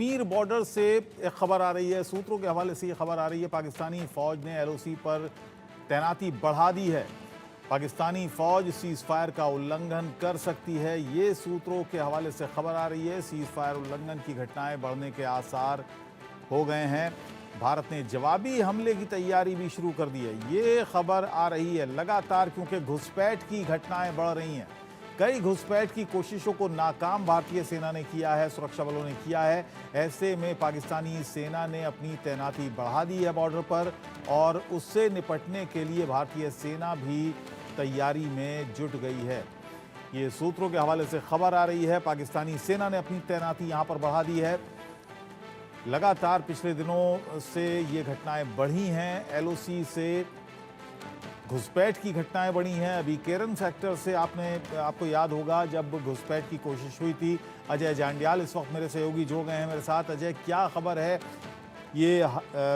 Kashmir border से एक खबर आ रही है, सूत्रों के हवाले से ये खबर आ रही है, पाकिस्तानी फौज ने एलओसी पर तैनाती बढ़ा दी है। पाकिस्तानी फौज सीज फायर का उल्लंघन कर सकती है, ये सूत्रों के हवाले से खबर आ रही है। सीज फायर उल्लंघन की घटनाएं बढ़ने के आसार हो गए हैं। भारत ने जवाबी हमले की तैयारी भी शुरू कर दी है, ये खबर आ रही है लगातार, क्योंकि घुसपैठ की घटनाएं बढ़ रही हैं। कई घुसपैठ की कोशिशों को नाकाम भारतीय सेना ने किया है, सुरक्षा बलों ने किया है। ऐसे में पाकिस्तानी सेना ने अपनी तैनाती बढ़ा दी है बॉर्डर पर, और उससे निपटने के लिए भारतीय सेना भी तैयारी में जुट गई है। ये सूत्रों के हवाले से खबर आ रही है। पाकिस्तानी सेना ने अपनी तैनाती यहां पर बढ़ा दी है। लगातार पिछले दिनों से ये घटनाएं बढ़ी हैं, एलओसी से घुसपैठ की घटनाएं बढ़ी हैं। अभी केरन सेक्टर से आपको याद होगा जब घुसपैठ की कोशिश हुई थी। अजय जांडियाल इस वक्त मेरे सहयोगी जुड़ गए हैं मेरे साथ। अजय, क्या खबर है? ये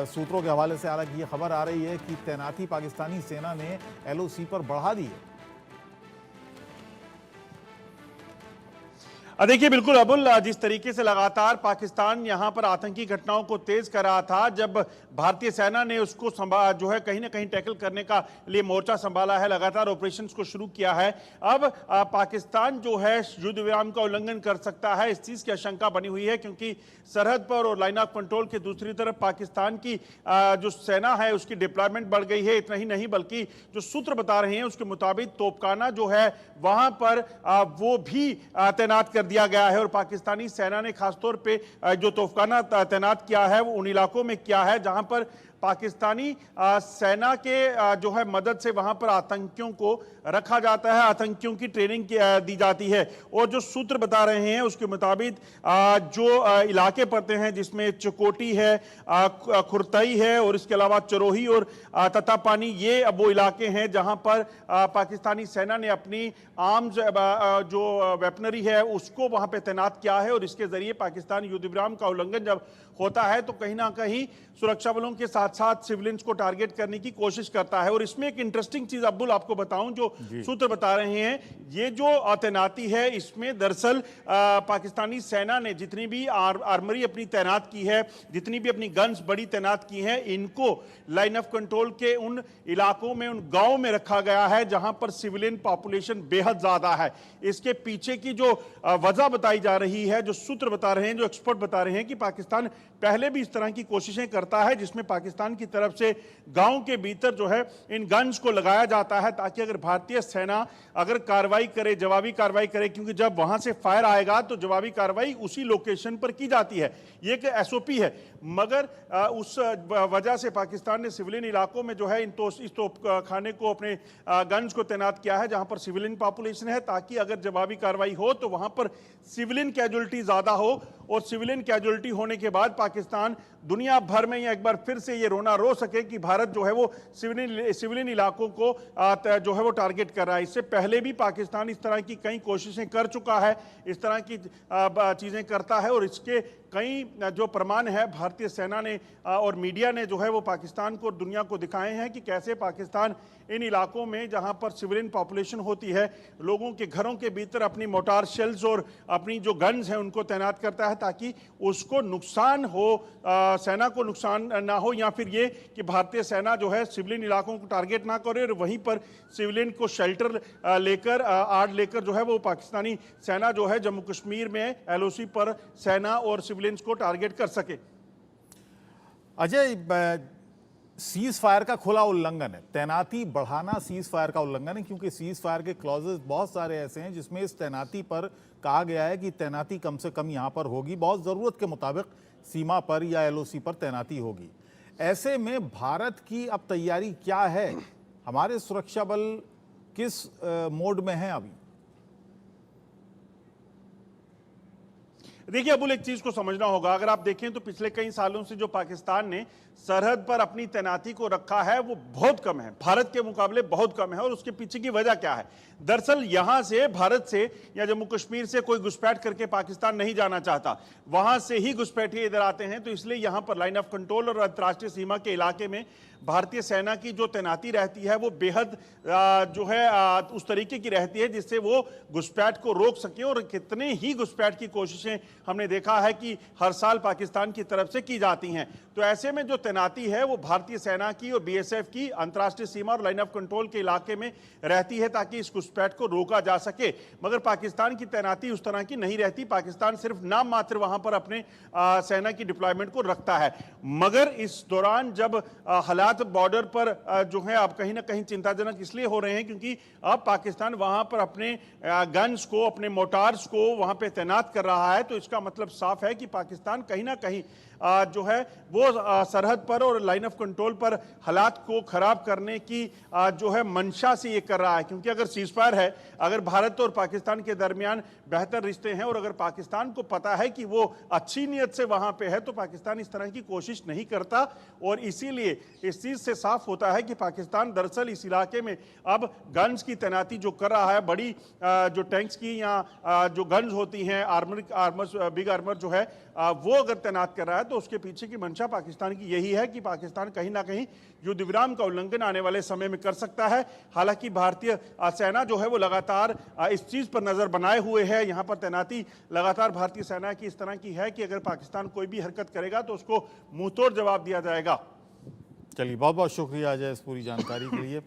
सूत्रों के हवाले से हालांकि ये खबर आ रही है कि तैनाती पाकिस्तानी सेना ने एलओसी पर बढ़ा दी है। देखिए, बिल्कुल अबुल, जिस तरीके से लगातार पाकिस्तान यहां पर आतंकी घटनाओं को तेज कर रहा था, जब भारतीय सेना ने उसको जो है कहीं ना कहीं टैकल करने का लिए मोर्चा संभाला है, लगातार ऑपरेशंस को शुरू किया है। अब पाकिस्तान जो है युद्ध विराम का उल्लंघन कर सकता है, इस चीज की आशंका बनी हुई है, क्योंकि सरहद पर और लाइन ऑफ कंट्रोल के दूसरी तरफ पाकिस्तान की जो सेना है उसकी डिप्लॉयमेंट बढ़ गई है। इतना ही नहीं, बल्कि जो सूत्र बता रहे हैं उसके मुताबिक तोपखाना जो है वहां पर वो भी तैनात कर दिया गया है। और पाकिस्तानी सेना ने खासतौर पे जो तोफखाना तैनात किया है वो उन इलाकों में किया है जहां पर पाकिस्तानी सेना के जो है मदद से वहां पर आतंकियों को रखा जाता है, आतंकियों की ट्रेनिंग दी जाती है। और जो सूत्र बता रहे हैं उसके मुताबिक जो इलाके पड़ते हैं, जिसमें चकोटी है, खुरतई है, और इसके अलावा चरोही और ततापानी, ये वो इलाके हैं जहां पर पाकिस्तानी सेना ने अपनी आर्म्स जो वेपनरी है उसको वहां पे तैनात किया है। और इसके जरिए पाकिस्तान युद्ध विराम का उल्लंघन जब होता है तो कहीं ना कहीं सुरक्षा बलों के साथ साथ सिविलियंस को टारगेट करने की कोशिश करता है। और इसमें एक इंटरेस्टिंग चीज अब्दुल आपको बताऊं, जो सूत्र बता रहे हैं, ये जो तैनाती है इसमें दरअसल पाकिस्तानी सेना ने जितनी भी आर्मरी अपनी तैनात की है, जितनी भी अपनी गन्स बड़ी तैनात की हैं, इनको लाइन ऑफ कंट्रोल के उन इलाकों में, उन गांव में रखा गया है जहां पर सिविलियन पॉपुलेशन बेहद ज्यादा है। इसके पीछे की जो वजह बताई जा रही है, जो सूत्र बता रहे हैं, जो एक्सपर्ट बता रहे हैं कि पाकिस्तान पहले भी इस तरह की कोशिशें करता है जिसमें पाकिस्तान की तरफ से गांव के भीतर जो है इन गन्स को लगाया जाता है, ताकि अगर भारतीय सेना अगर कार्रवाई करे, जवाबी कार्रवाई करे, क्योंकि जब वहां से फायर आएगा तो जवाबी कार्रवाई उसी लोकेशन पर की जाती है, ये एक एसओपी है। मगर उस वजह से पाकिस्तान ने सिविलियन इलाकों में जो है इस तोपखाने को, अपने गन्स को तैनात किया है जहां पर सिविलियन पॉपुलेशन है, ताकि अगर जवाबी कार्रवाई हो तो वहां पर सिविलियन कैजुअलिटी ज्यादा हो। और सिविलियन कैजुअलिटी होने के बाद पाकिस्तान दुनिया भर में एक बार फिर से ये रोना रो सके कि भारत जो है वो सिविलियन इलाकों को जो है वो टारगेट कर रहा है। इससे पहले भी पाकिस्तान इस तरह की कई कोशिशें कर चुका है, इस तरह की चीजें करता है, और इसके कई जो प्रमाण है भारतीय सेना ने और मीडिया ने जो है वो पाकिस्तान को, दुनिया को दिखाए हैं कि कैसे पाकिस्तान इन इलाकों में जहां पर सिविलियन पॉपुलेशन होती है, लोगों के घरों के भीतर अपनी मोटार शेल्स और अपनी जो गन्स हैं उनको तैनात करता है, ताकि उसको नुकसान हो, सेना को नुकसान ना हो, या फिर ये कि भारतीय सेना जो है सिविलियन इलाकों को टारगेट ना करे और वहीं पर सिविलियन को शेल्टर लेकर, आड़ लेकर जो है वो पाकिस्तानी सेना जो है जम्मू कश्मीर में एलओसी पर सेना और सिविलियंस को टारगेट कर सके। अजय, सीज फायर का खुला उल्लंघन है, तैनाती बढ़ाना सीज फायर का उल्लंघन है, क्योंकि सीज फायर के क्लॉजेस बहुत सारे ऐसे हैं जिसमें इस तैनाती पर कहा गया है कि तैनाती कम से कम यहां पर होगी, बहुत जरूरत के मुताबिक सीमा पर या एलओसी पर तैनाती होगी। ऐसे में भारत की अब तैयारी क्या है? हमारे सुरक्षा बल किस मोड में हैं अभी? देखिए अबुल, एक चीज को समझना होगा, अगर आप देखें तो पिछले कई सालों से जो पाकिस्तान ने सरहद पर अपनी तैनाती को रखा है वो बहुत कम है, भारत के मुकाबले बहुत कम है। और उसके पीछे की वजह क्या है? दरअसल यहां से, भारत से या जम्मू कश्मीर से कोई घुसपैठ करके पाकिस्तान नहीं जाना चाहता, वहां से ही घुसपैठिए इधर आते हैं। तो इसलिए यहां पर लाइन ऑफ कंट्रोल और अंतर्राष्ट्रीय सीमा के इलाके में भारतीय सेना की जो तैनाती रहती है वो बेहद जो है उस तरीके की रहती है जिससे वो घुसपैठ को रोक सके। और कितने ही घुसपैठ की कोशिशें हमने देखा है कि हर साल पाकिस्तान की तरफ से की जाती हैं। तो ऐसे में जो तैनाती है वो भारतीय सेना की और बीएसएफ की अंतर्राष्ट्रीय सीमा और लाइन ऑफ कंट्रोल के इलाके में रहती है ताकि इस घुसपैठ को रोका जा सके। मगर पाकिस्तान की तैनाती उस तरह की नहीं रहती। पाकिस्तान सिर्फ नाम मात्र वहां पर अपने सेना की डिप्लॉयमेंट को रखता है। मगर इस दौरान जब हालात बॉर्डर पर जो है अब कहीं ना कहीं चिंताजनक इसलिए हो रहे हैं क्योंकि अब पाकिस्तान वहां पर अपने गन्स को, अपने मोटार्स को वहां पे तैनात कर रहा है। तो इसका मतलब साफ है कि पाकिस्तान कहीं ना कहीं जो है वो सरहद पर और लाइन ऑफ कंट्रोल पर हालात को खराब करने की जो है मंशा से ये कर रहा है। क्योंकि अगर सीजफायर है, अगर भारत और पाकिस्तान के दरमियान बेहतर रिश्ते हैं और अगर पाकिस्तान को पता है कि वो अच्छी नीयत से वहां पे है तो पाकिस्तान इस तरह की कोशिश नहीं करता। और इसीलिए इस चीज से साफ होता है कि पाकिस्तान दरअसल इस इलाके में अब गन्स की तैनाती जो कर रहा है, बड़ी जो टैंक्स की या जो गन्स होती हैं, बिग आर्मर जो है वो अगर तैनात कर रहा है तो उसके पीछे की मंशा पाकिस्तान की यही है कि पाकिस्तान कहीं ना कहीं युद्ध विराम का उल्लंघन आने वाले समय में कर सकता है। हालांकि भारतीय सेना जो है वो लगातार इस चीज पर नजर बनाए हुए है। यहां पर तैनाती लगातार भारतीय सेना की इस तरह की है कि अगर पाकिस्तान कोई भी हरकत करेगा तो उसको मुंहतोड़ जवाब दिया जाएगा। चलिए, बहुत बहुत शुक्रिया अजय इस पूरी जानकारी के लिए।